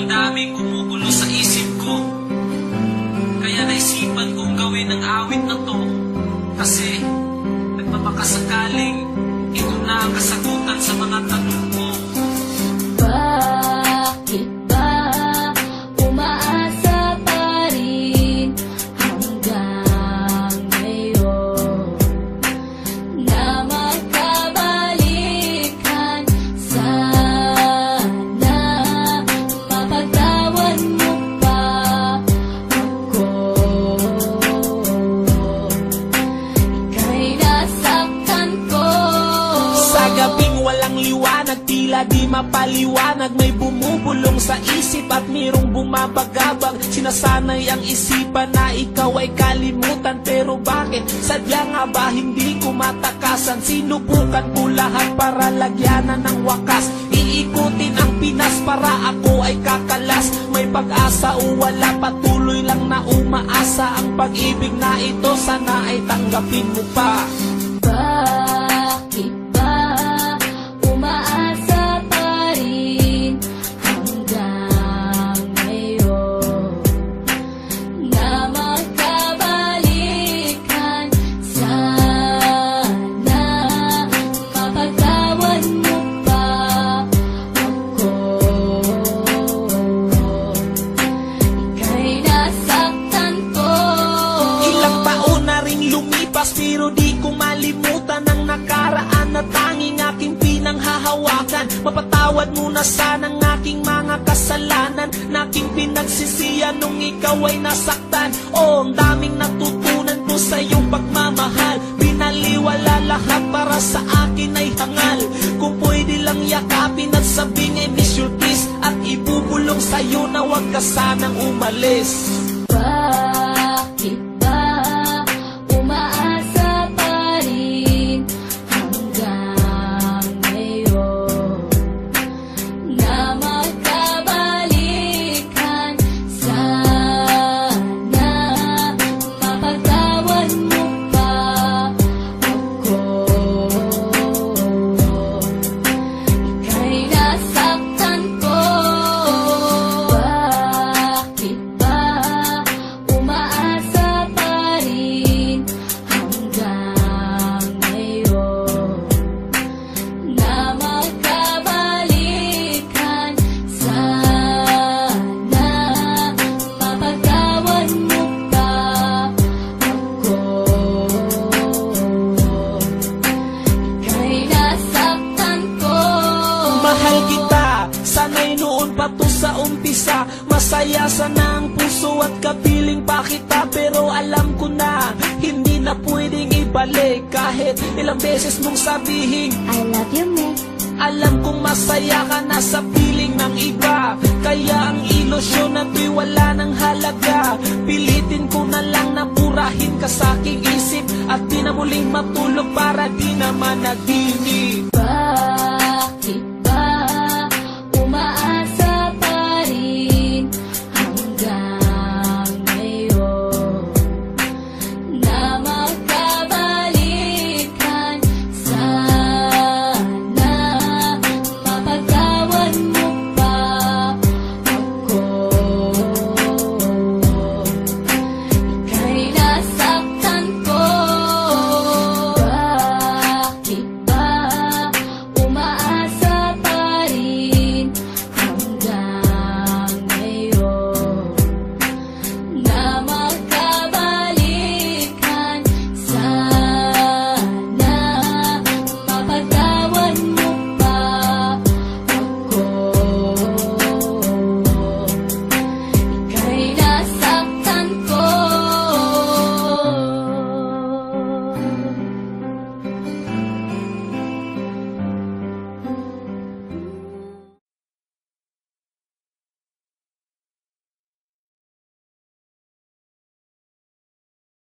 Ang daming gumugulo sa isip ko, kaya naisipan kong gawin ang awit na to. Kasi nagpapakasakaling ito na ang kasagutan sa mga tanong ko. Bakit ba umaasa pa rin hanggang ngayon na magkabalikan? Sana mapagtawan mo pa ako. Ika'y nasaktan ko. Sa gabing walang liwanag, tila di mapaliwanag, may bumubulong sa isip at mayroong bumabagabag. Sinasanay ang isipan na ikaw ay kalimutan, pero bakit? Sadya nga ba hindi ko matakasan? Sinubukan ko lahat para lagyanan ng wakas, iikutin ang Pinas para ako ay kakalas. May pag-asa o wala, patuloy lang na umaasa. Ang pag-ibig na ito sana ay tanggapin mo pa. Bakit ba umaasa pa rin hanggang ngayon na magkabalikan? Sana mapagtawan mo pa ako. Ika'y nasaktan ko. Ilang taon na rin lumipas, pero di ko malimutan ang nakaraan na tanging aking pinanghahawakan. Mapatawad mo na sana ang aking mga kasalanan, naking pinagsisiyan nung ikaw ay nasaktan. Oh, ang daming natutunan ko sa iyong pagmamahal. Binaliwala lahat para sa akin ay hangal. Kung pwede lang yakapin at sabing I miss your kiss, at ibubulong sa'yo na huwag ka sanang umalis. Bakit ba umaasa pa rin hanggang ngayon na magkabalikan? Sana mapagtawan mo pa ako. Ika'y nasaktan ko. Bakit ba umaasa pa rin hanggang ngayon na magkabalikan? Sana mapagtawan mo pa ako. Ika'y nasaktan ko. Mahal kita, sana'y noon pa to sa umpisa. Masaya sana ang puso at kapiling pa kita, pero alam ko na hindi na pwedeng ibalik. Kahit ilang beses mong sabihin I love you, me. alam kong masaya ka na sa piling ng iba, kaya ang ilusyon na to'y wala ng halaga. Pilitin ko na lang na purahin ka sa aking isip, at di na muling matulog para di naman naginip.